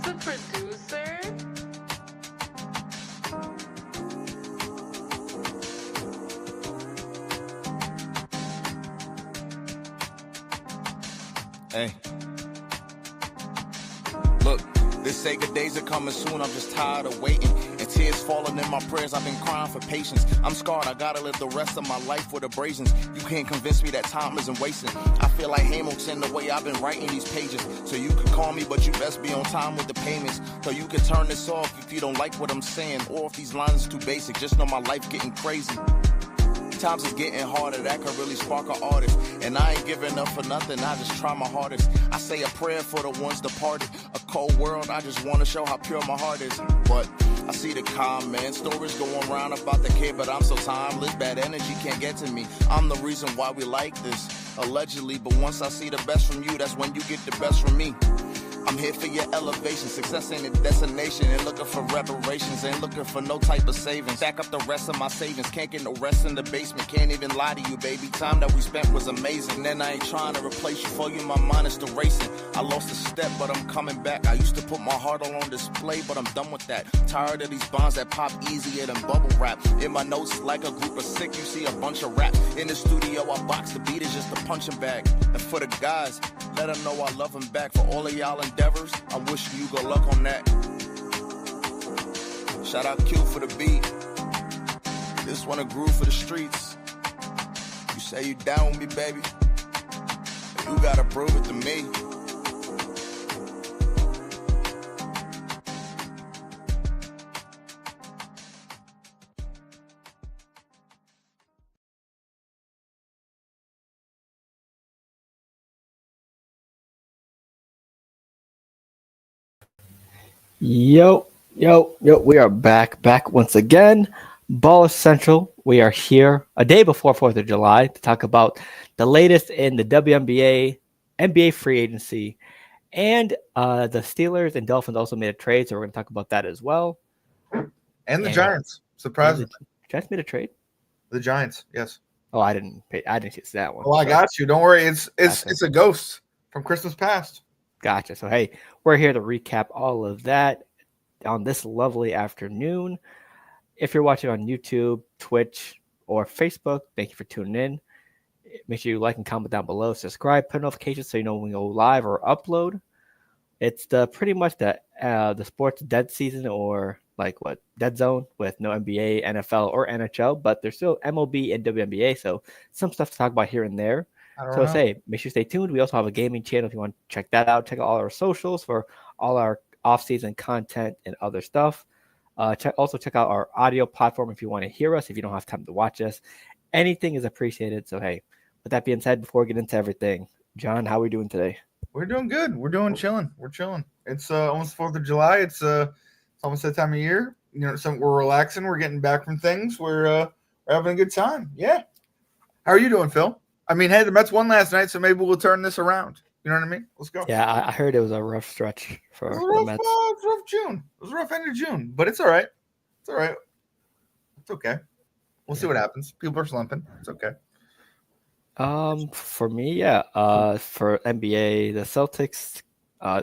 the producer? Hey. Look, this Sega days are coming soon. I'm just tired of waiting. And tears falling in my prayers. I've been crying for patience. I'm scarred. I gotta live the rest of my life with abrasions. You can't convince me that time isn't wasting. I feel like Hamilton the way I've been writing these pages. So you can call me, but you best be on time with the payments. So you can turn this off if you don't like what I'm saying. Or if these lines are too basic. Just know my life getting crazy. Times is getting harder, that could really spark an artist. And I ain't giving up for nothing, I just try my hardest. I say a prayer for the ones departed. A cold world, I just want to show how pure my heart is. But I see the comments, stories going around about the kid, but I'm so timeless, bad energy can't get to me. I'm the reason why we like this, allegedly. But once I see the best from you, that's when you get the best from me. I'm here for your elevation, success ain't a destination. Ain't looking for reparations, ain't looking for no type of savings. Stack up the rest of my savings, can't get no rest in the basement. Can't even lie to you, baby, time that we spent was amazing. And I ain't trying to replace you for you, my mind is still racing. I lost a step, but I'm coming back. I used to put my heart all on display, but I'm done with that. Tired of these bonds that pop easier than bubble wrap. In my notes, like a group of sick, you see a bunch of rap. In the studio, I box the beat is just a punching bag. And for the guys, let them know I love them back. For all of y'all endeavors, I'm wishing you good luck on that. Shout out Q for the beat. This one a groove for the streets. You say you down with me, baby. You gotta prove it to me. Yo, we are back once again. Ball Central, we are here a day before 4th of July to talk about the latest in the WNBA, NBA free agency, and the Steelers and Dolphins also made a trade, so we're going to talk about that as well. And the Giants, surprisingly. The Giants made a trade? The Giants, yes. Oh, I didn't see that one. Oh, I got you. Don't worry. It's a ghost from Christmas past. Gotcha. So, hey, we're here to recap all of that on this lovely afternoon. If you're watching on YouTube, Twitch, or Facebook, thank you for tuning in. Make sure you like and comment down below. Subscribe, put notifications so you know when we go live or upload. It's pretty much the sports dead season, or dead zone, with no NBA, NFL, or NHL, but there's still MLB and WNBA, so some stuff to talk about here and there. So make sure you stay tuned. We also have a gaming channel if you want to check that out. Check out all our socials for all our off-season content and other stuff. Check out our audio platform if you want to hear us, if you don't have time to watch us. Anything is appreciated. So, hey, with that being said, before we get into everything, John, how are we doing today? We're doing good. We're doing chilling. We're chilling. It's almost 4th of July. It's almost that time of year. You know, we're relaxing. We're getting back from things. We're having a good time. Yeah. How are you doing, Phil? I mean, hey, the Mets won last night, so maybe we'll turn this around. You know what I mean? Let's go. Yeah, I heard it was a rough stretch for the Mets. It was rough June. It was a rough end of June, but it's all right. It's all right. It's okay. We'll see what happens. People are slumping. It's okay. For me, yeah. For NBA, the Celtics,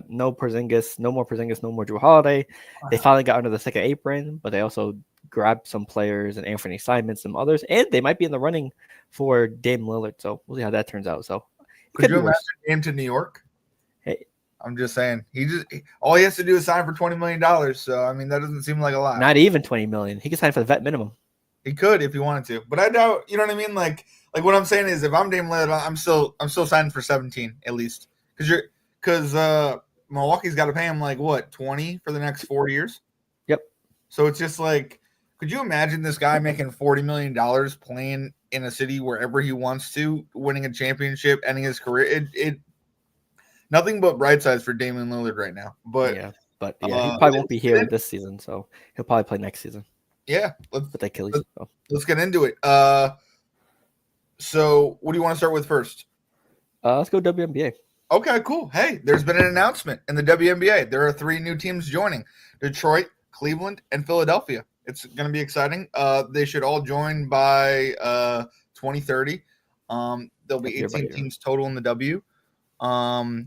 no Porzingis, no more Porzingis, no more Drew Holiday. They finally got under the second apron, but they also grabbed some players and Anthony Simon, some others, and they might be in the running for Dame Lillard. So we'll see how that turns out. So could you imagine him to New York? Hey, I'm just saying, all he has to do is sign for $20 million. So I mean, that doesn't seem like a lot. Not even $20 million. He could sign for the vet minimum. He could if he wanted to, but I doubt. You know what I mean? Like what I'm saying is, if I'm Dame Lillard, I'm still signing for 17 at least, because Milwaukee's got to pay him 20 for the next 4 years. Yep. So it's just like, could you imagine this guy making $40 million playing in a city wherever he wants to, winning a championship, ending his career? It nothing but bright sides for Damian Lillard right now. But he probably won't be here this season, so he'll probably play next season. Yeah, let's get into it. So what do you want to start with first? Let's go WNBA. Okay, cool. Hey, there's been an announcement in the WNBA. There are 3 new teams joining: Detroit, Cleveland, and Philadelphia. It's going to be exciting. They should all join by 2030. There'll be 18 teams total in the W.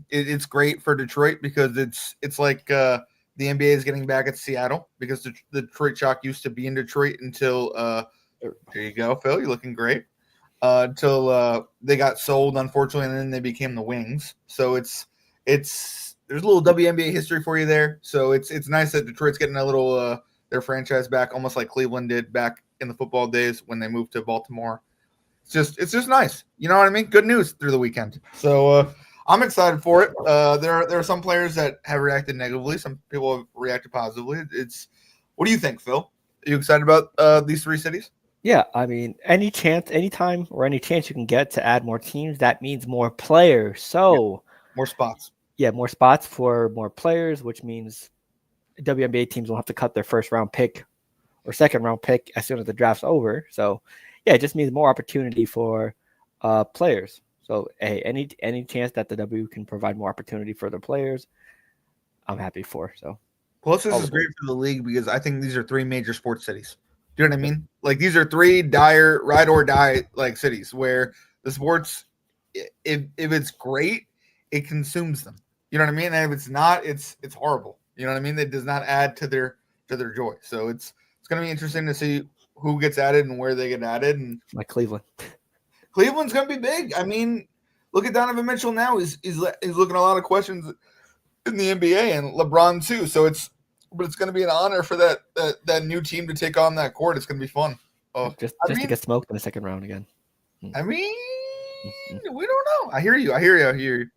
It's great for Detroit because it's like the NBA is getting back at Seattle because the Detroit Shock used to be in Detroit until there you go, Phil. You're looking great. Until they got sold, unfortunately, and then they became the Wings. So it's there's a little WNBA history for you there. So it's nice that Detroit's getting a little their franchise back, almost like Cleveland did back in the football days when they moved to Baltimore. It's just nice. You know what I mean? Good news through the weekend. So I'm excited for it. There are some players that have reacted negatively. Some people have reacted positively. What do you think, Phil? Are you excited about these three cities? Yeah, I mean, anytime or any chance you can get to add more teams, that means more players. So more spots. Yeah, more spots for more players, which means WNBA teams will have to cut their first round pick or second round pick as soon as the draft's over. So yeah, it just means more opportunity for players. So hey, any chance that the W can provide more opportunity for their players, I'm happy for. So plus, this is great for the league because I think these are three major sports cities. Do you know what I mean? Like these are three dire ride or die like cities where the sports, if it's great, it consumes them. You know what I mean? And if it's not, it's horrible. You know what I mean? It does not add to their joy. So it's going to be interesting to see who gets added and where they get added. And like Cleveland's going to be big. I mean, look at Donovan Mitchell now. He's looking at a lot of questions in the NBA and LeBron too. So it's going to be an honor for that new team to take on that court. It's going to be fun. Just to get smoked in the second round again. I mean, we don't know. I hear you.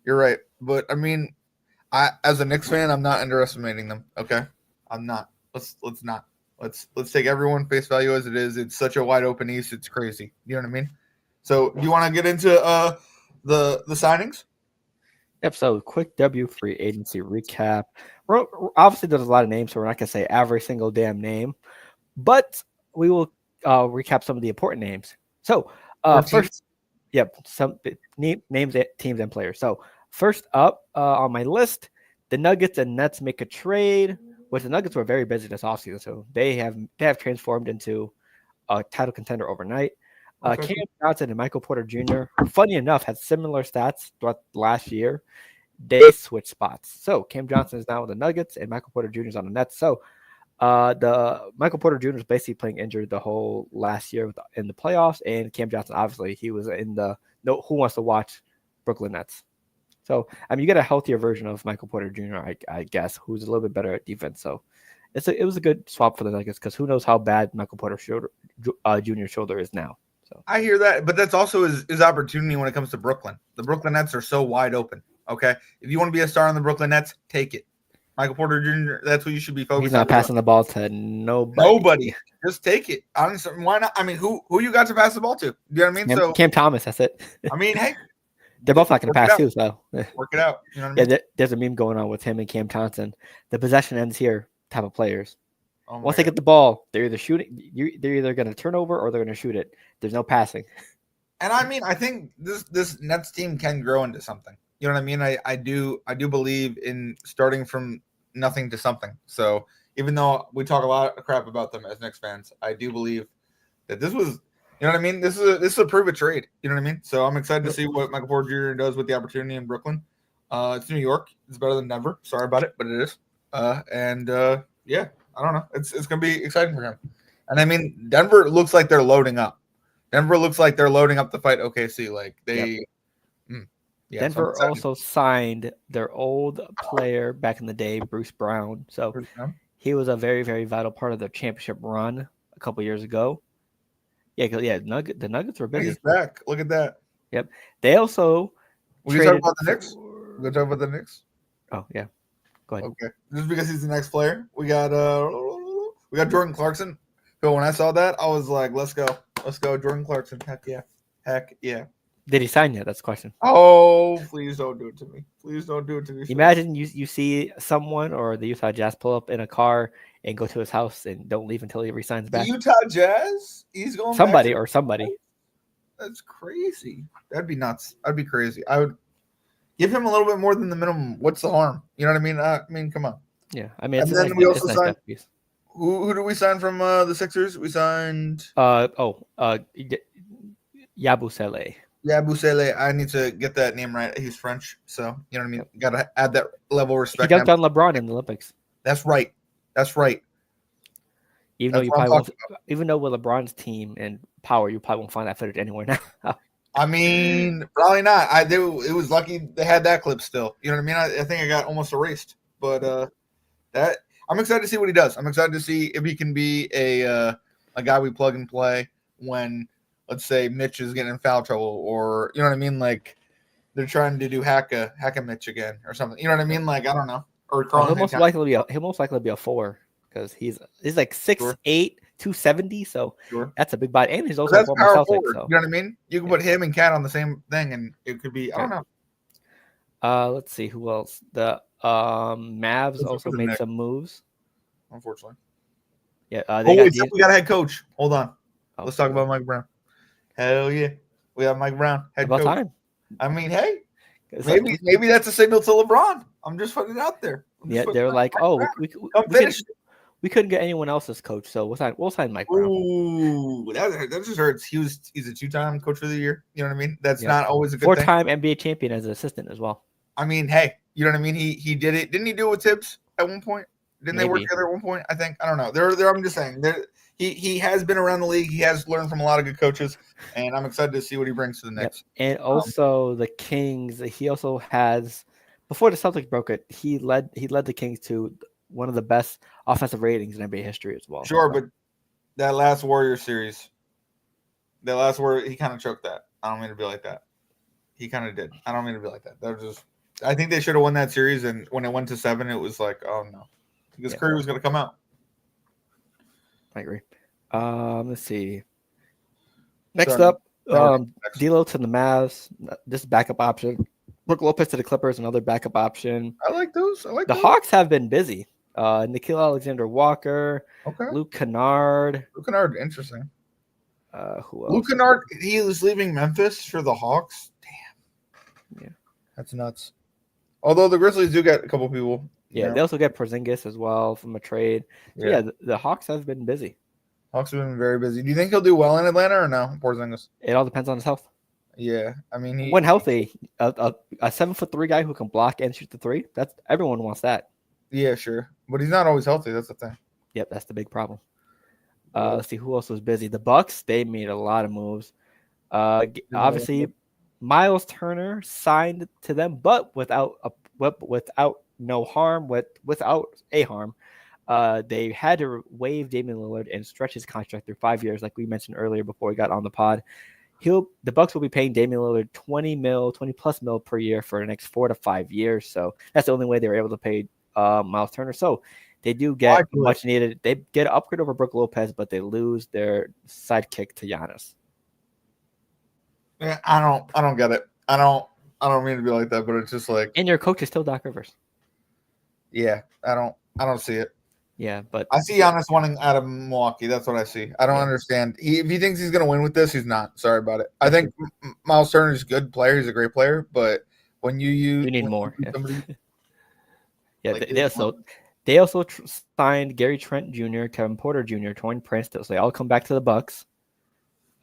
You're right. But I mean, as a Knicks fan, I'm not underestimating them. Okay, I'm not. Let's not. Let's take everyone face value as it is. It's such a wide open East. It's crazy. You know what I mean? So, do you want to get into the signings? Yep. So, quick W free agency recap. Obviously, there's a lot of names, so we're not gonna say every single damn name, but we will recap some of the important names. So, first, some names, teams, and players. So, first up on my list, the Nuggets and Nets make a trade. Which the Nuggets were very busy this offseason, so they have transformed into a title contender overnight. Cam Johnson and Michael Porter Jr., funny enough, had similar stats throughout last year. They switched spots. So Cam Johnson is now with the Nuggets and Michael Porter Jr. is on the Nets. So the Michael Porter Jr. is basically playing injured the whole last year in the playoffs, and Cam Johnson, obviously, he was in the Who Wants to Watch Brooklyn Nets. So, I mean, you get a healthier version of Michael Porter Jr., I guess, who's a little bit better at defense. So, it was a good swap for the Nuggets because who knows how bad Michael Porter Jr.'s shoulder is now. So I hear that, but that's also his opportunity when it comes to Brooklyn. The Brooklyn Nets are so wide open. Okay, if you want to be a star on the Brooklyn Nets, take it. Michael Porter Jr., that's what you should be focused on. He's not passing the ball to nobody. Nobody. Just take it. Honestly, why not? I mean, who you got to pass the ball to? You know what I mean? Cam Thomas, that's it. I mean, hey. They're both not going to pass too, so work it out. You know what I mean? Yeah, there's a meme going on with him and Cam Johnson. The possession ends here type of players. Once they get the ball, they're either shooting. They're either going to turn over or they're going to shoot it. There's no passing. And I mean, I think this Nets team can grow into something. You know what I mean? I do believe in starting from nothing to something. So even though we talk a lot of crap about them as Knicks fans, I do believe that this was. You know what I mean? This is a prove it trade. You know what I mean? So I'm excited to see what Michael Porter Jr. does with the opportunity in Brooklyn. It's New York. It's better than Denver. Sorry about it, but it is. Yeah, I don't know. It's gonna be exciting for him. And I mean, Denver looks like they're loading up. Denver looks like they're loading up to fight OKC. Like they. Yep. Denver also signed their old player back in the day, Bruce Brown. So he was a very, very vital part of their championship run a couple years ago. Yeah, the Nuggets were busy. He's back. Look at that. Yep. They also. We talk about the Knicks. We talk about the Knicks. Oh yeah. Go ahead. Okay. Just because he's the next player, we got Jordan Clarkson. So when I saw that, I was like, "Let's go, Jordan Clarkson." Heck yeah. Did he sign yet? That's the question. Oh, please don't do it to me. Please don't do it to me. Imagine you see someone or the Utah Jazz pull up in a car and go to his house and don't leave until he resigns back. The Utah Jazz? He's going somebody. That's crazy. That'd be nuts. That'd be crazy. I would give him a little bit more than the minimum. What's the harm? You know what I mean? I mean, come on. Yeah, I mean, and then we also signed. Who did we sign from the Sixers? We signed. Yabusele. Yeah, Busele. I need to get that name right. He's French, so you know what I mean. Got to add that level of He respect. dunked on LeBron in the Olympics. That's right. That's right. Even That's though you what I'm probably won't, talking about. even though with LeBron's team and power, you probably won't find that footage anywhere now. I mean, probably not. It was lucky they had that clip still. You know what I mean? I think I got almost erased, but that I'm excited to see what he does. I'm excited to see if he can be a guy we plug and play when, let's say, Mitch is getting in foul trouble, or you know what I mean, like they're trying to do hack a Mitch again or something. You know what I mean? Like I don't know. Or He'll Carlin most likely be a 4 because he's like 6'8", 270, so Sure. that's a big body, and he's But also a that's former power Celtic. forward. So You know what I mean? You can put him and Cat on the same thing, and it could be. I don't know. Let's see who else. The Mavs Those are also for the made Knicks. some moves. Unfortunately. Yeah, We got a head coach. Hold on. Let's talk about Mike Brown. Hell yeah, we have Mike Brown, head about coach. time. I mean, hey, maybe that's a signal to LeBron. I'm just putting it out there. Yeah, they're like, oh, we couldn't get anyone else as coach, so we'll sign Mike Brown. Ooh, that just hurts. He's a 2-time coach of the year. You know what I mean? That's not always a good thing. 4-time NBA champion as an assistant as well. I mean, hey, you know what I mean? He did it. Didn't he do it with Tibbs at one point? Didn't they work together at one point? I think. I don't know. I'm just saying. He has been around the league. He has learned from a lot of good coaches, and I'm excited to see what he brings to the Knicks. And also the Kings. He also has, before the Celtics broke it, he led the Kings to one of the best offensive ratings in NBA history as well. Sure, but that last Warrior series, he kind of choked that. I don't mean to be like that. He kind of did. I don't mean to be like that. I think they should have won that series, and when it went to 7, it was like, oh no, because Curry was going to come out. I agree. Let's see. Next up, D'Lo to the Mavs. This backup option. Brook Lopez to the Clippers, another backup option. I like those. The Hawks have been busy. Nickeil Alexander-Walker. Okay. Luke Kennard. Interesting. Who else? Luke Kennard, he was leaving Memphis for the Hawks. Damn. Yeah. That's nuts. Although the Grizzlies do get a couple people. Yeah, they also get Porzingis as well from a trade. So yeah, the Hawks have been busy. Hawks have been very busy. Do you think he'll do well in Atlanta or no, Porzingis? It all depends on his health. Yeah, I mean, when healthy, a 7'3" guy who can block and shoot the three. That's everyone wants that. Yeah, sure, but he's not always healthy. That's the thing. Yep, that's the big problem. Let's see who else was busy. The Bucks, they made a lot of moves. Obviously, Miles Turner signed to them, but without no harm, without a harm. They had to waive Damian Lillard and stretch his contract through 5 years, like we mentioned earlier before we got on the pod. The Bucks will be paying Damian Lillard $20+ mil per year for the next 4 to 5 years. So that's the only way they were able to pay Miles Turner. So they do get much needed. They get an upgrade over Brook Lopez, but they lose their sidekick to Giannis. Yeah, I don't get it. I don't mean to be like that, but it's just like. And your coach is still Doc Rivers. Yeah, I don't see it. Yeah, but I see Giannis wanting out of Milwaukee. That's what I see. I don't understand. If he thinks he's going to win with this, he's not. Sorry about it. I think Miles Turner is a good player. He's a great player, but when you need more. Yeah, like they also signed Gary Trent Jr., Kevin Porter Jr., Taurean Prince. So they all come back to the Bucks.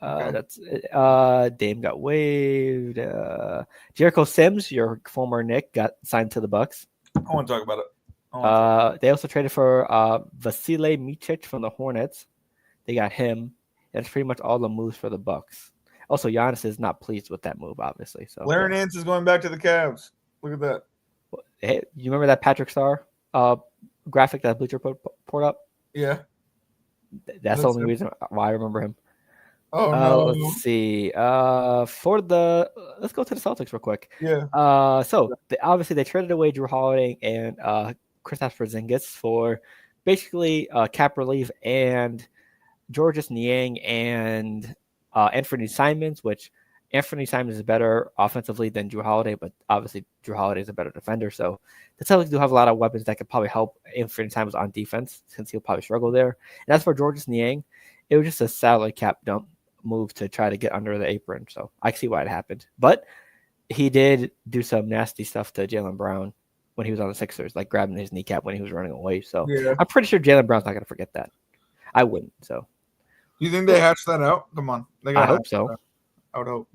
That's Dame got waived. Jericho Sims, your former Knick, got signed to the Bucks. I want to talk about it. They also traded for Vasilij Micic from the Hornets. They got him. That's pretty much all the moves for the Bucks. Also, Giannis is not pleased with that move, obviously. So Larry Nance is going back to the Cavs. Look at that. Hey, you remember that Patrick Star graphic that Bleacher poured up? Yeah. That's the only reason why I remember him. Oh no. Let's see. Let's go to the Celtics real quick. Yeah. So obviously they traded away Drew Holiday and Kristaps Porzingis for basically cap relief and Georges Niang and Anthony Simons, which Anthony Simons is better offensively than Drew Holiday, but obviously Drew Holiday is a better defender. So the Celtics do have a lot of weapons that could probably help Anthony Simons on defense since he'll probably struggle there. And as for Georges Niang, it was just a salary cap dump move to try to get under the apron. So I see why it happened. But he did do some nasty stuff to Jaylen Brown when he was on the Sixers, like grabbing his kneecap when he was running away. So I'm pretty sure Jaylen Brown's not going to forget that. I wouldn't. So you think they hatched that out? Come on. I hope so. I would hope.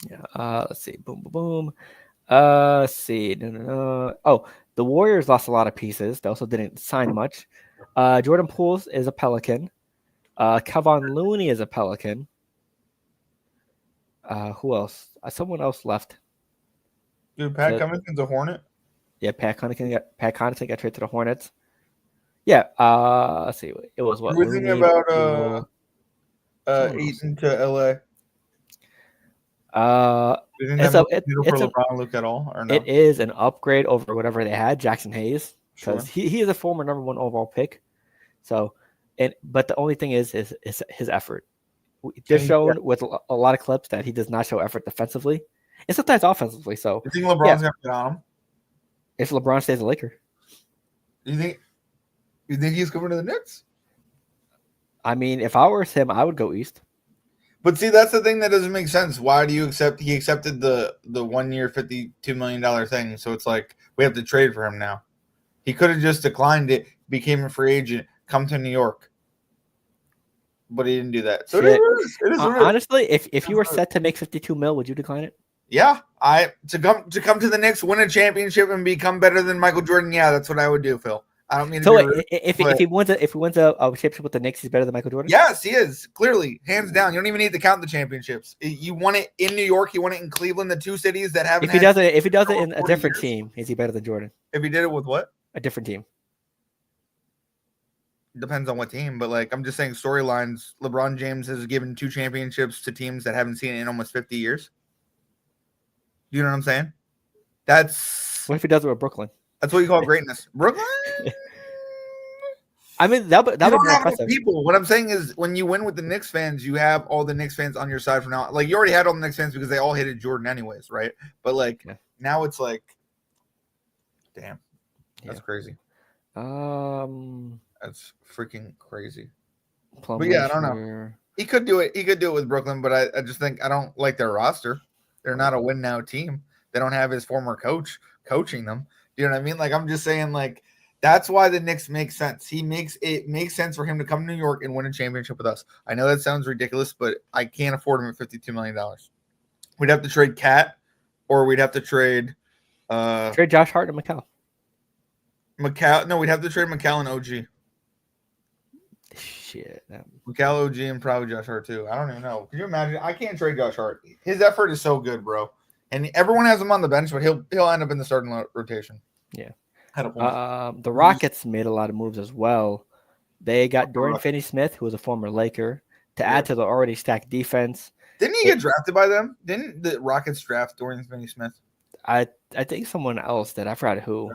Yeah. Let's see. Boom, boom, boom. Let's see. No. Oh, the Warriors lost a lot of pieces. They also didn't sign much. Jordan Pools is a Pelican. Kevon Looney is a Pelican. Who else? Someone else left. Dude, Pat Covington's a Hornet. Yeah, Pat Connaughton got traded to the Hornets. Yeah. Let's see. It was what? We're thinking about Poole, Eaton to LA. Do you think it's that a for LeBron look at all or no? It is an upgrade over whatever they had, Jackson Hayes, because Sure. he is a former number 1 overall pick. So, but the only thing is his effort. They're shown with a lot of clips that he does not show effort defensively, and sometimes offensively. So, you think LeBron's gonna get on him? If LeBron stays a Laker, you think he's coming to the Knicks? I mean, if I were him, I would go east. But see, that's the thing that doesn't make sense. Why do you accept? He accepted the 1 year, $52 million thing. So it's like we have to trade for him now. He could have just declined it, became a free agent, come to New York. But he didn't do that. So it is honestly, if you were set to make 52 mil, would you decline it? Yeah, to come to the Knicks, win a championship, and become better than Michael Jordan. Yeah, that's what I would do, Phil. I don't mean to be rude, if he wins a championship with the Knicks, he's better than Michael Jordan. Yes, he is, clearly, hands down. You don't even need to count the championships. You won it in New York. You won it in Cleveland. The two cities that haven't. If he does it in a different team, is he better than Jordan? If he did it with what? A different team. Depends on what team, but like I'm just saying, storylines. LeBron James has given 2 championships to teams that haven't seen it in almost 50 years. You know what I'm saying? What if he does it with Brooklyn? That's what you call greatness. Brooklyn. I mean, that would be more impressive. People. What I'm saying is, when you win with the Knicks fans, you have all the Knicks fans on your side from now. Like you already had all the Knicks fans because they all hated Jordan anyways, right? But like now it's like, damn, that's crazy. That's freaking crazy. But yeah, I don't know. He could do it. He could do it with Brooklyn, but I just think I don't like their roster. They're not a win now team. They don't have his former coach coaching them. You know what I mean? Like I'm just saying, like that's why the Knicks make sense. It makes sense for him to come to New York and win a championship with us. I know that sounds ridiculous, but I can't afford him at $52 million. We'd have to trade Cat, or we'd have to trade Josh Hart and McCall. No, we'd have to trade McCall and OG. Shit. McCall, OG, and probably Josh Hart too. I don't even know. Can you imagine? I can't trade Josh Hart. His effort is so good, bro. And everyone has him on the bench, but he'll end up in the starting rotation. Yeah. The Rockets made a lot of moves as well. They got Dorian Finney-Smith, who was a former Laker, to add to the already stacked defense. Didn't he get drafted by them? Didn't the Rockets draft Dorian Finney-Smith? I think someone else did. I forgot who.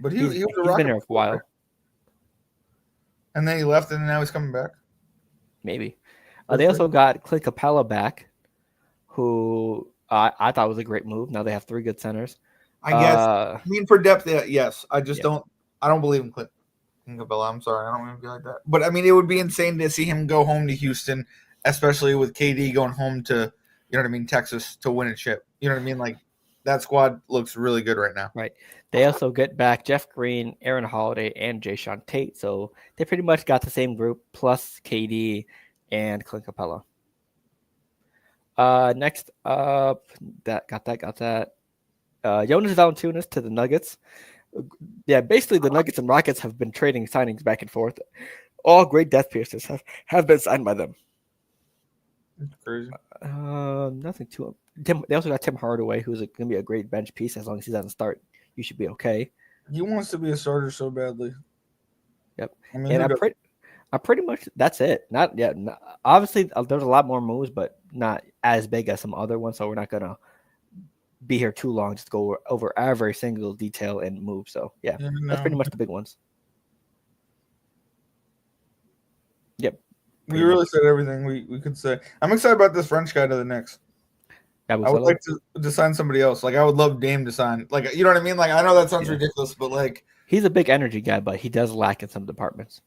But he's been there for a while. And then he left, and now he's coming back. Maybe. They also got Clint Capella back, who I thought was a great move. Now they have 3 good centers. I guess. I mean, for depth, yes. I just don't. I don't believe in Clint Capella. I'm sorry. I don't want to be like that. But I mean, it would be insane to see him go home to Houston, especially with KD going home to, you know what I mean, Texas to win a chip. You know what I mean? Like that squad looks really good right now. Right. They also get back Jeff Green, Aaron Holiday, and Jayshawn Tate. So they pretty much got the same group plus KD and Clint Capella. Next up, got that. Jonas Valanciunas to the Nuggets. Yeah, basically the Nuggets and Rockets have been trading signings back and forth. All great death piercers have been signed by them. That's crazy. Nothing too. They also got Tim Hardaway, who's going to be a great bench piece. As long as he doesn't start, you should be okay. He wants to be a starter so badly. Yep. I mean, I pretty much that's it. Obviously, there's a lot more moves, but not as big as some other ones. So we're not gonna be here too long. Just go over every single detail and move. So that's pretty much the big ones. Yep. We really said everything we could say. I'm excited about this French guy to the Knicks. I would like to sign somebody else. Like I would love Dame to sign. Like you know what I mean? Like I know that sounds ridiculous, but like he's a big energy guy, but he does lack in some departments.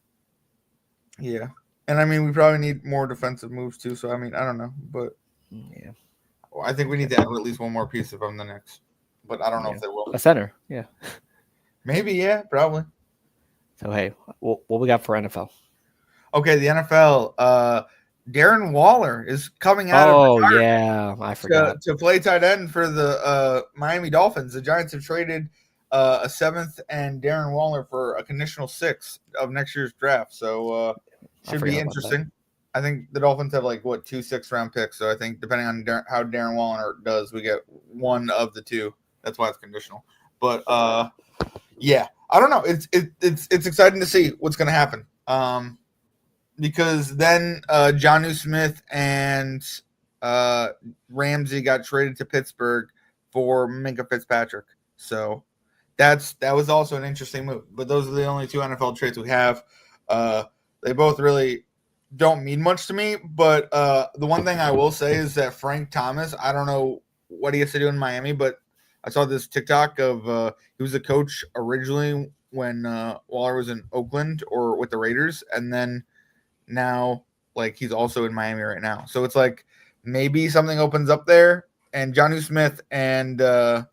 Yeah. And I mean we probably need more defensive moves too. So I mean, I don't know. But yeah. I think we need to add at least one more piece if I'm the Knicks. But I don't know if they will. A center, yeah. Maybe, probably. So hey, what we got for NFL? Okay, the NFL. Darren Waller is coming out Oh of yeah, I forgot. to play tight end for the Miami Dolphins. The Giants have traded a 7th and Darren Waller for a conditional 6th of next year's draft. So I should forgot be about interesting. I think the Dolphins have 2 6th-round picks. So I think depending on how Darren Waller does, we get one of the two. That's why it's conditional. But yeah, I don't know. It's exciting to see what's going to happen. Because then Jonnu Smith and Ramsey got traded to Pittsburgh for Minka Fitzpatrick. So that was also an interesting move. But those are the only 2 NFL trades we have. They both really don't mean much to me. But the one thing I will say is that Frank Thomas, I don't know what he has to do in Miami, but I saw this TikTok of he was a coach originally when Waller was in Oakland or with the Raiders, and then now he's also in Miami right now. So it's maybe something opens up there. And Jonnu Smith and was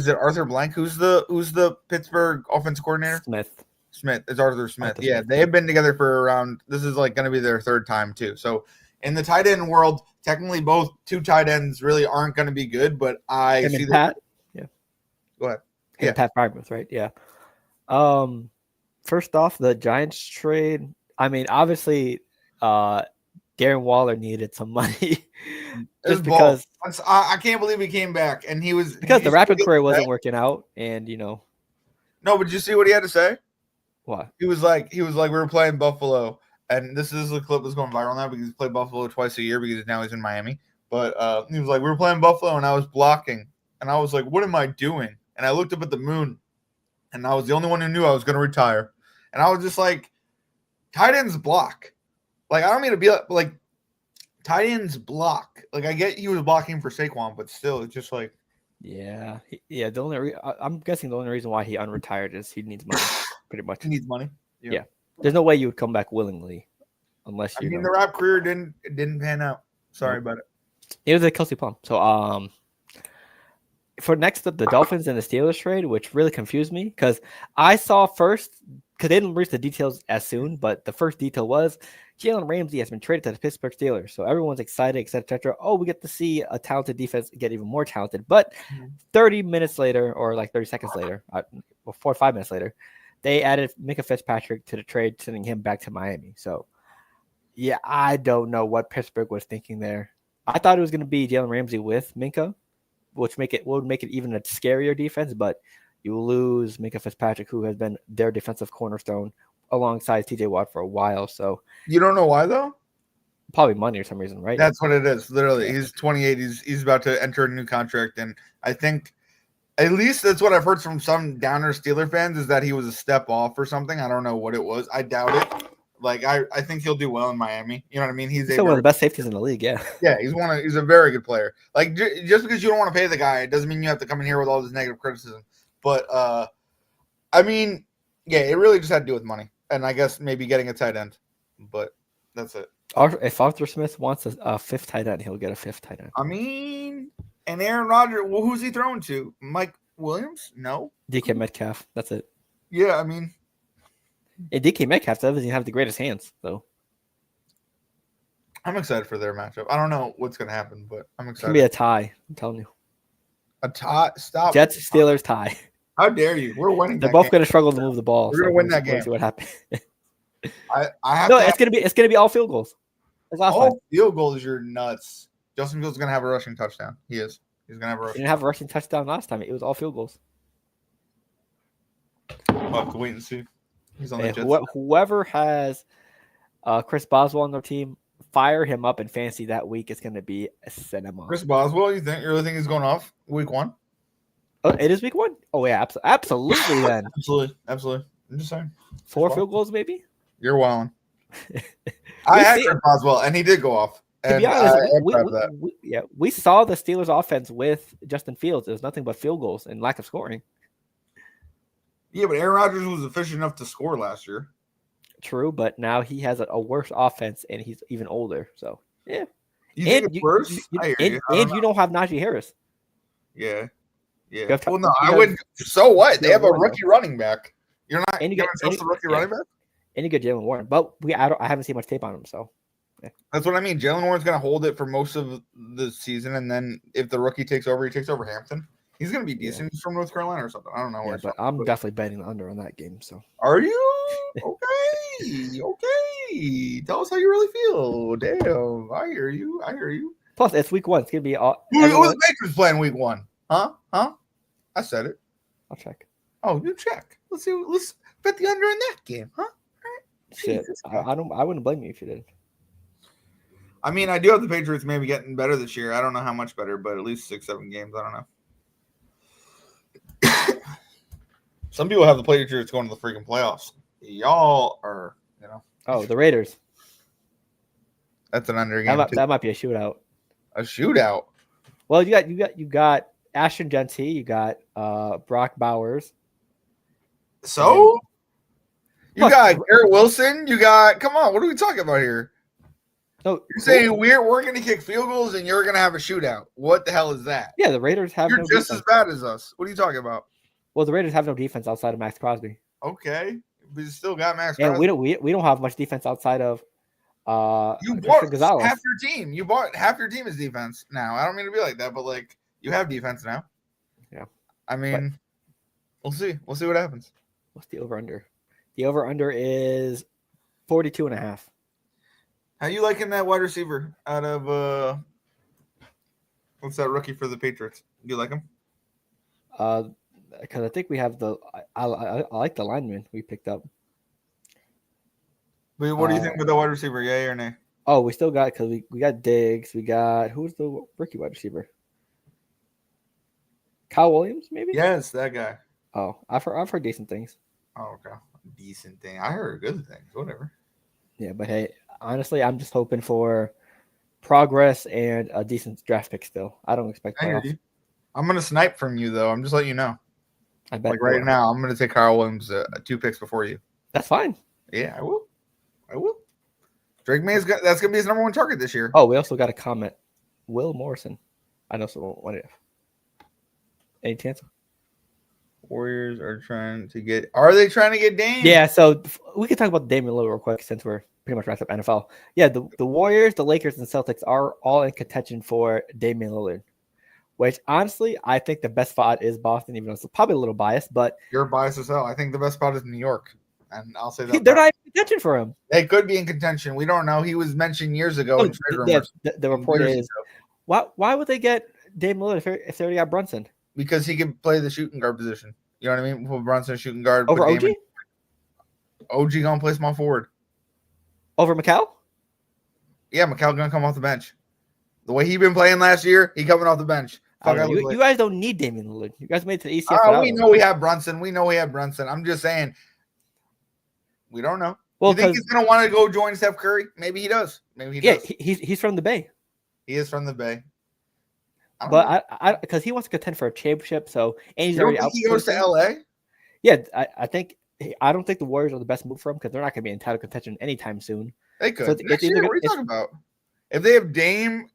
it Arthur Blank? Who's the Pittsburgh offensive coordinator? Smith. It's Arthur Smith. Yeah, they have been together for around. This is going to be their 3rd time too. So in the tight end world, technically both 2 tight ends really aren't going to be good. But I see that. Pat. Yeah. Go ahead. Yeah, Pat Frymouth, right? Yeah. First off, the Giants trade. I mean, obviously, Darren Waller needed some money just because I can't believe he came back, and he was because the rapid career wasn't working out, and No, but did you see what he had to say? What? He was like, we were playing Buffalo, and this is the clip that's going viral now because he's played Buffalo twice a year because now he's in Miami. But he was like, we were playing Buffalo, and I was blocking, and I was like, what am I doing? And I looked up at the moon, and I was the only one who knew I was going to retire, and I was just like, tight ends block. I don't mean to be tight ends block. I get he was blocking for Saquon, but still, it's just yeah. I'm guessing the only reason why he unretired is he needs money, pretty much. He needs money. Yeah. There's no way you would come back willingly, unless you. the rap career didn't pan out. Sorry about it. It was a Kelsey Plum. So for next up, the Dolphins and the Steelers trade, which really confused me because I saw first. Because they didn't reach the details as soon, but the first detail was Jalen Ramsey has been traded to the Pittsburgh Steelers. So everyone's excited, et cetera. Oh, we get to see a talented defense get even more talented. But 30 minutes later, or 30 seconds later, 4 or 5 minutes later, they added Minka Fitzpatrick to the trade, sending him back to Miami. So, yeah, I don't know what Pittsburgh was thinking there. I thought it was going to be Jalen Ramsey with Minka, which would make it even a scarier defense, but you lose Minka Fitzpatrick, who has been their defensive cornerstone alongside TJ Watt for a while. So you don't know why though? Probably money or some reason, right? That's what it is. Literally, he's 28. He's about to enter a new contract, and I think at least that's what I've heard from some downer Steeler fans is that he was a step off or something. I don't know what it was. I doubt it. I think he'll do well in Miami. You know what I mean? He's one of the best safeties in the league. Yeah. Yeah, he's a very good player. Just because you don't want to pay the guy, it doesn't mean you have to come in here with all this negative criticism. But I mean, yeah, it really just had to do with money, and I guess maybe getting a tight end. But that's it. If Arthur Smith wants a 5th tight end, he'll get a 5th tight end. I mean, and Aaron Rodgers. Well, who's he throwing to? Mike Williams? No. DK Metcalf. That's it. Yeah, I mean, DK Metcalf doesn't have the greatest hands, though. I'm excited for their matchup. I don't know what's going to happen, but I'm excited. It's going to be a tie. I'm telling you. A tie? Stop. Jets Steelers tie. How dare you? We're winning. They're both going to struggle to move the ball. We're going to win that game. See what happens. It's going to be all field goals. All field goals, you're nuts. Justin Fields is going to have a rushing touchdown. He is. He's going to have a rushing. He didn't have a rushing touchdown last time. It was all field goals. We'll have to wait and see. He's on the Jets. Whoever has Chris Boswell on their team, fire him up in fantasy that week. It's going to be a cinema. Chris Boswell, you really think he's going off week 1? Oh, it is week 1? Oh, yeah, absolutely then. Absolutely. I'm just saying. 4 field goals, maybe? You're wilding. I had Chris Boswell, and he did go off. To be honest, we saw the Steelers' offense with Justin Fields. It was nothing but field goals and lack of scoring. Yeah, but Aaron Rodgers was efficient enough to score last year. True, but now he has a worse offense, and he's even older. So, yeah. You don't have Najee Harris. Yeah. Well, no, I wouldn't. So what? They have a rookie running back. You're not going to trust the rookie running back? And you get Jalen Warren, but I haven't seen much tape on him. So That's what I mean. Jalen Warren's going to hold it for most of the season, and then if the rookie takes over, he takes over Hampton. He's going to be decent. He's from North Carolina or something. I don't know where. Yeah, but I'm definitely betting the under on that game. So are you okay? Okay, tell us how you really feel. Damn, I hear you. plus, it's week 1. It's gonna be all. Who's the Patriots playing week 1? Huh? I said it. I'll check. Oh, you check. Let's see. Let's bet the under in that game, huh? Shit, I wouldn't blame you if you did. I mean, I do have the Patriots maybe getting better this year. I don't know how much better, but at least 6-7 games. I don't know. Some people have the Patriots going to the freaking playoffs. Y'all are, Oh, the Raiders. That's an under game. That might be a shootout. A shootout. Well, you got Ashton Genty. You got Brock Bowers. So you got Garrett Wilson. You got. Come on, what are we talking about here? No, you're saying we're going to kick field goals and you're going to have a shootout. What the hell is that? Yeah, the Raiders have. You're just as bad as us. What are you talking about? Well, the Raiders have no defense outside of Max Crosby. Okay, but you still got Max Crosby. And we don't have much defense outside of. You bought half your team. You bought half your team is defense now. I don't mean to be like that, but like you have defense now. Yeah. I mean, we'll see. We'll see what happens. What's the over-under? The over-under is 42.5. How you liking that wide receiver out of what's that rookie for the Patriots? You like him? Because I think we have I like the lineman we picked up. But what do you think with the wide receiver? Yay or nay? Oh, we still got because we got Diggs. We got who's the rookie wide receiver? Kyle Williams, maybe. Yes, that guy. Oh, I've heard decent things. Oh, okay, decent thing. I heard good things. Whatever. Yeah, but hey, honestly, I'm just hoping for progress and a decent draft pick. Still, I don't expect playoffs. I'm gonna snipe from you though. I'm just letting you know. I bet. Like right now, I'm gonna take Kyle Williams 2 picks before you. That's fine. Yeah, I will. Drake May that's gonna be his number 1 target this year. Oh, we also got a comment. Will Morrison. I know someone wanted it. Any chance? Warriors are trying to get. Are they trying to get Dame? Yeah, so we can talk about Dame a little real quick since we're pretty much wrapped up NFL. Yeah, the Warriors, the Lakers, and Celtics are all in contention for Damian Lillard. Which honestly, I think the best spot is Boston, even though it's probably a little biased. But you're biased as hell. I think the best spot is New York. And I'll say that they're not in contention for him. They could be in contention. We don't know. He was mentioned years ago in trade rumors. The report is why would they get Dame Lillard if they already got Brunson? Because he can play the shooting guard position. You know what I mean? Put Brunson shooting guard over OG. OG gonna play small forward over Mikal. Yeah, Mikal gonna come off the bench. The way he been playing last year, he coming off the bench. You guys don't need Damian Lillard. You guys made it to the ECF. We know we have Brunson. I'm just saying. We don't know. Well, you think he's going to want to go join Steph Curry? Maybe he does. Yeah, he's from the Bay. He is from the Bay. But I because he wants to contend for a championship. So and he's already out. He goes to LA. Yeah, I don't think the Warriors are the best move for him because they're not going to be in title contention anytime soon. They could. So what are you talking about? If they have Dame,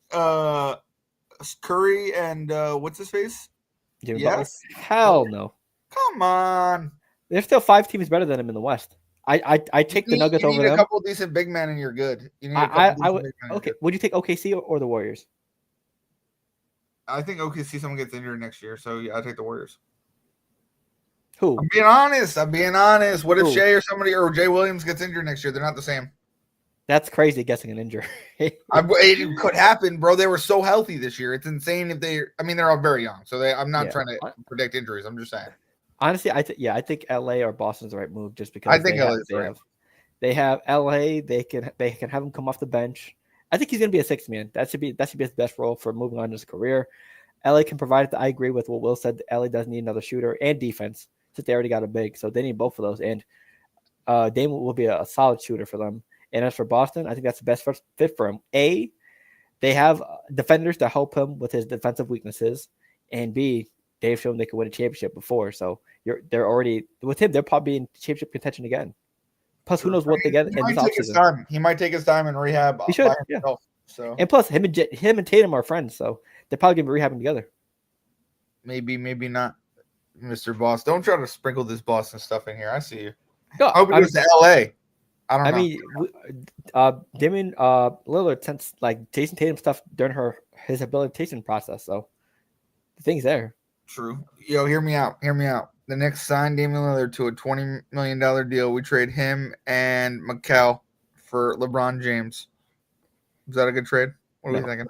Curry, and what's his face? Yes. Hell no. Come on. There's still 5 teams better than him in the West. I take the Nuggets over them. You need a couple decent big men and you're good. I would. Okay, would you take OKC or the Warriors? I think OKC someone gets injured next year, so yeah, I take the Warriors. Who? I'm being honest. What if Shea or somebody or Jay Williams gets injured next year? They're not the same. That's crazy guessing an injury. It could happen, bro. They were so healthy this year. It's insane if they're all very young. So I'm not trying to predict injuries. I'm just saying. Honestly, I think LA or Boston's the right move just because I think they have LA. They can have him come off the bench. I think he's going to be a 6th man. That should be his best role for moving on in his career. LA can provide it. I agree with what Will said. LA does need another shooter and defense since they already got a big, so they need both of those. And Dame will be a solid shooter for them. And as for Boston, I think that's the best fit for him. A, they have defenders to help him with his defensive weaknesses, and B, they've shown they could win a championship before. So they're already with him. They're probably in championship contention again. Plus, who knows what they get in this offseason. He might take his time in rehab. He should. Yeah. So and plus, him and Tatum are friends, so they're probably gonna be rehabbing together. Maybe not, Mr. Boss. Don't try to sprinkle this Boston stuff in here. I see you. No, I hope he goes to LA. I don't I know. mean, Damian Lillard since like Jason Tatum stuff during his habilitation process. So the thing's there. True. Yo, hear me out. Hear me out. The Knicks signed Damian Lillard to a $20 million deal. We trade him and Mikal for LeBron James. Is that a good trade? What are we thinking?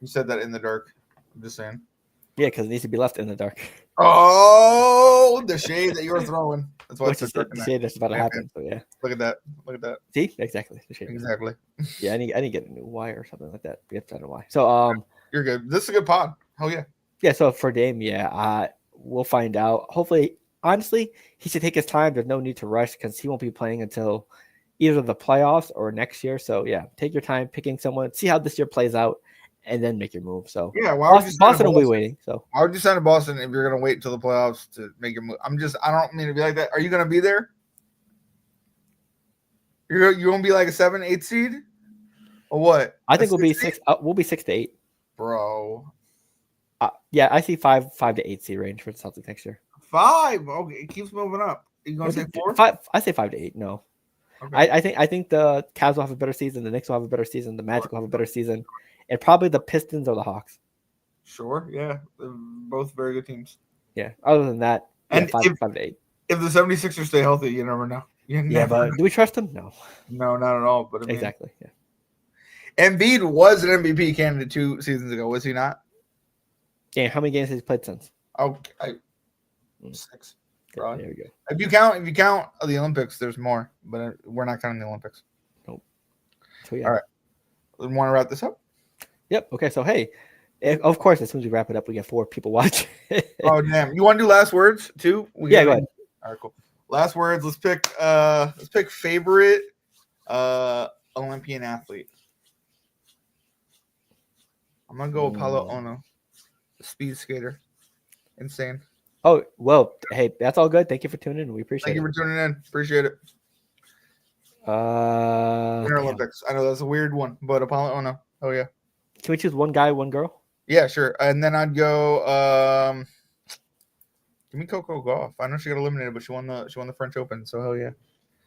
You said that in the dark. I'm just saying. Yeah, because it needs to be left in the dark. Oh, the shade that you're throwing. That's why Which is the shade that's about to happen. So yeah. Look at that. Look at that. See, exactly. The shade. Exactly. Yeah, I need to get a new wire or something like that. I don't know why. So you're good. This is a good pod. Hell yeah. Yeah. So for Dame, we'll find out. Hopefully, honestly, he should take his time. There's no need to rush because he won't be playing until either the playoffs or next year. So yeah, take your time picking someone. See how this year plays out, and then make your move. So yeah, why would Boston will be waiting. So why would you sign to Boston if you're gonna wait until the playoffs to make your move? I don't mean to be like that. Are you gonna be there? You gonna be like a 7, 8 seed, or what? I think we'll be 6. We'll be 6 to 8, bro. Yeah, I see 5 to 8 seed range for the Celtics next year. 5. Okay, it keeps moving up. Are you gonna say 4? 5. I say 5 to 8. No. Okay. I think the Cavs will have a better season. The Knicks will have a better season. The Magic will have a better season, and probably the Pistons or the Hawks. Sure. Yeah, they're both very good teams. Yeah. Other than that, and 5 to 8. If the 76ers stay healthy, you never know. But do we trust them? No. No, not at all. But exactly. Yeah. Embiid was an MVP candidate 2 seasons ago, was he not? Yeah. How many games has he played since? Okay, 6. Yeah, there we go. If you count the Olympics, there's more, but we're not counting the Olympics. Nope. So yeah. All right. We want to wrap this up? Yep. Okay. So hey, of course, as soon as we wrap it up, we get 4 people watching. Oh damn! You want to do last words too? Go ahead. All right, cool. Last words. Let's pick favorite Olympian athlete. I'm gonna go Apollo Ono, the speed skater. Insane. Oh well, hey, that's all good. Thank you for tuning in. We appreciate it. Thank you for tuning in. Appreciate it. Winter Olympics. I know that's a weird one, but Apollo Ono. Oh yeah. Can we choose one guy, one girl? Yeah, sure. And then I'd go. Give me Coco Gauff. I know she got eliminated, but she won the French Open. So hell yeah.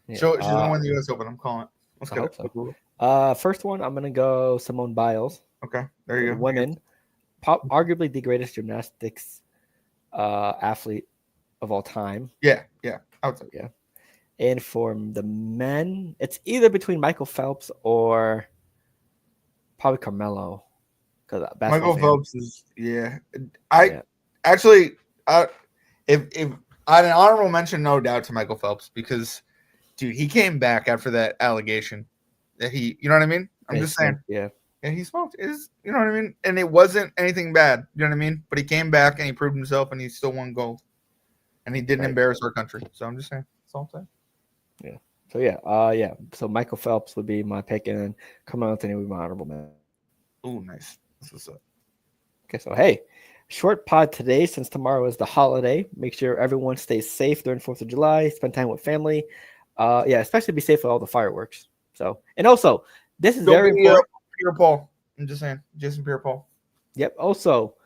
She's gonna win the U.S. Open. I'm calling it. Let's get it. So. First one, I'm gonna go Simone Biles. Okay, there you go. Women, arguably the greatest gymnastics athlete of all time. Yeah, I would say. Yeah. And for the men, it's either between Michael Phelps or probably Carmelo. Because Michael Phelps is actually if I'd an honorable mention, no doubt, to Michael Phelps, because dude, he came back after that allegation that you know what I mean? I'm just saying. Yeah. And he smoked. You know what I mean? And it wasn't anything bad. You know what I mean? But he came back and he proved himself and he still won gold. And he didn't embarrass our country. So I'm just saying. That's all I'm saying. Yeah. So So Michael Phelps would be my pick, and then Carmelo Anthony would be my honorable mention. Oh, nice. That's what's up. Okay, so hey, short pod today since tomorrow is the holiday. Make sure everyone stays safe during 4th of July. Spend time with family. Especially be safe with all the fireworks. So, and also, this is very important. Pierre-Paul. I'm just saying. Jason Pierre-Paul. Yep. Also,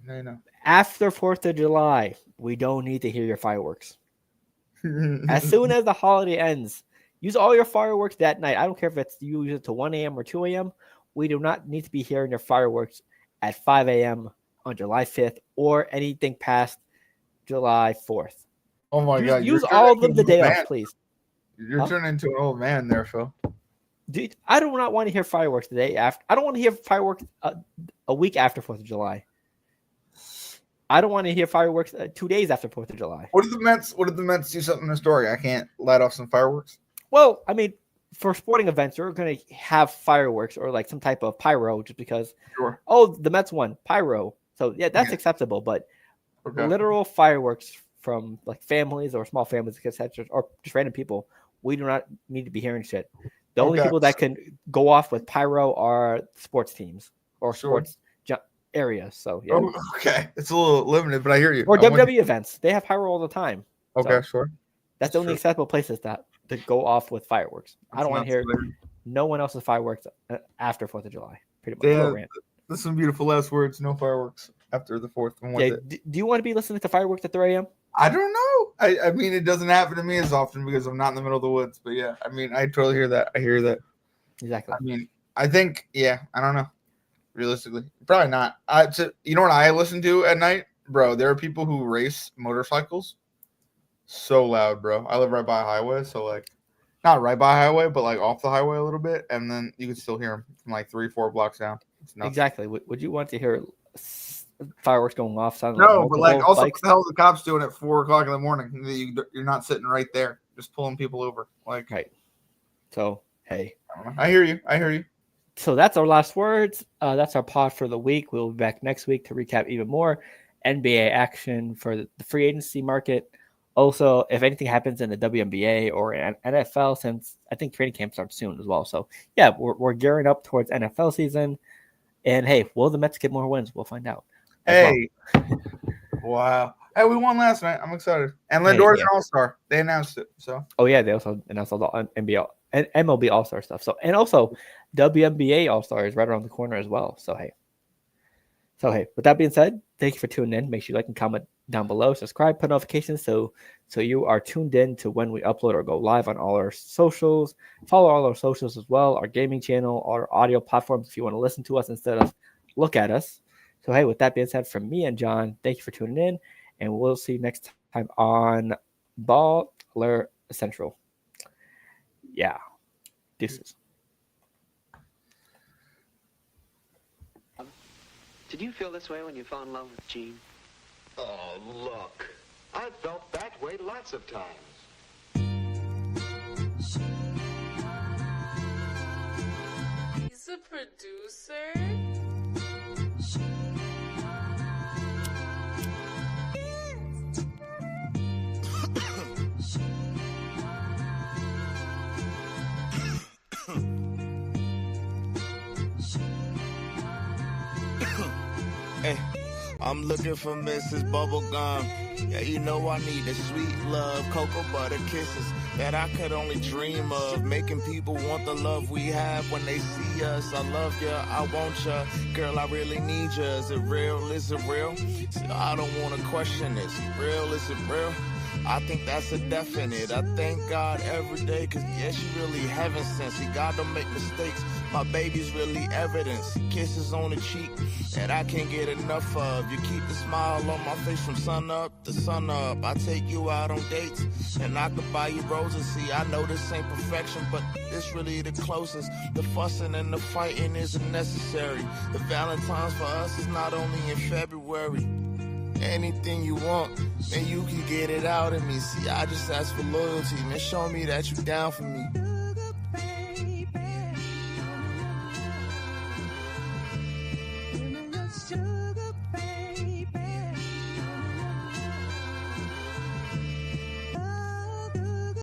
no. After 4th of July, we don't need to hear your fireworks. As soon as the holiday ends, use all your fireworks that night. I don't care if it's you use it to 1 a.m. or 2 a.m. We do not need to be hearing your fireworks at 5 a.m. on July 5th or anything past July 4th. Oh my God. Use all of them the day off, please. You're turning into an old man there, Phil. Dude, I do not want to hear fireworks the day after. I don't want to hear fireworks a week after 4th of July. I don't want to hear fireworks 2 days after 4th of July. What if the Mets do something historic? I can't light off some fireworks? Well, I mean, for sporting events, you're going to have fireworks or like some type of pyro just because, the Mets won, pyro. So, yeah, that's acceptable. But literal fireworks from like families or small families, etc., or just random people, we do not need to be hearing shit. The only people that can go off with pyro are sports teams or sports areas. So, yeah. Oh, okay. It's a little limited, but I hear you. Or WWE events. They have pyro all the time. Okay, so sure. That's the only acceptable places to go off with fireworks. I don't want to hear no one else's fireworks after 4th of July. Pretty much. There's some beautiful last words. No fireworks after the 4th. Do you want to be listening to fireworks at 3 a.m.? I don't know. I mean, it doesn't happen to me as often because I'm not in the middle of the woods. But yeah, I mean, I totally hear that. I hear that. Exactly. I mean, I think, yeah, I don't know. Realistically, probably not. You know what I listen to at night, bro? There are people who race motorcycles so loud, bro. I live right by a highway, so like, not right by a highway, but like off the highway a little bit, and then you can still hear them from like 3-4 blocks down. It's nuts. Exactly. Would you want to hear fireworks going off? Sounding No, like but like, also, bikes? what the hell are the cops doing at 4:00 in the morning? You're not sitting right there, just pulling people over. Like, Right. So hey, I don't know. I hear you. I hear you. So that's our last words. That's our pod for the week. We'll be back next week to recap even more NBA action for the free agency market. Also, if anything happens in the WNBA or in NFL, since I think training camp starts soon as well. So yeah, we're gearing up towards NFL season. And hey, will the Mets get more wins? We'll find out. Hey, wow. Hey, we won last night. I'm excited. And Lindor's an all-star. They announced it. So. Oh yeah, they also announced all the NBA and MLB All-Star stuff. So and also WNBA All-Star is right around the corner as well. So hey, with that being said, thank you for tuning in. Make sure you like and comment down below. Subscribe, put notifications so you are tuned in to when we upload or go live on all our socials. Follow all our socials as well, our gaming channel, our audio platforms if you want to listen to us instead of look at us. So hey, with that being said, from me and John, thank you for tuning in, and we'll see you next time on Baller Central. Yeah. Deuces. Did you feel this way when you fell in love with Jean? Oh, look. I felt that way lots of times. He's a producer? Hey, I'm looking for Mrs. Bubblegum. Yeah, you know I need the sweet love, cocoa butter kisses that I could only dream of. Making people want the love we have when they see us. I love ya, I want ya, girl, I really need ya. Is it real? Is it real? See, I don't want to question this. Real? Is it real? I think that's a definite. I thank God every day, cause yeah, she really heaven sent. See, God don't make mistakes. My baby's really evidence. Kisses on the cheek that I can't get enough of. You keep the smile on my face from sun up to sun up. I take you out on dates and I could buy you roses. See, I know this ain't perfection, but this really the closest. The fussing and the fighting isn't necessary. The Valentine's for us is not only in February. Anything you want, and you can get it out of me. See, I just ask for loyalty, man. Show me that you down for me.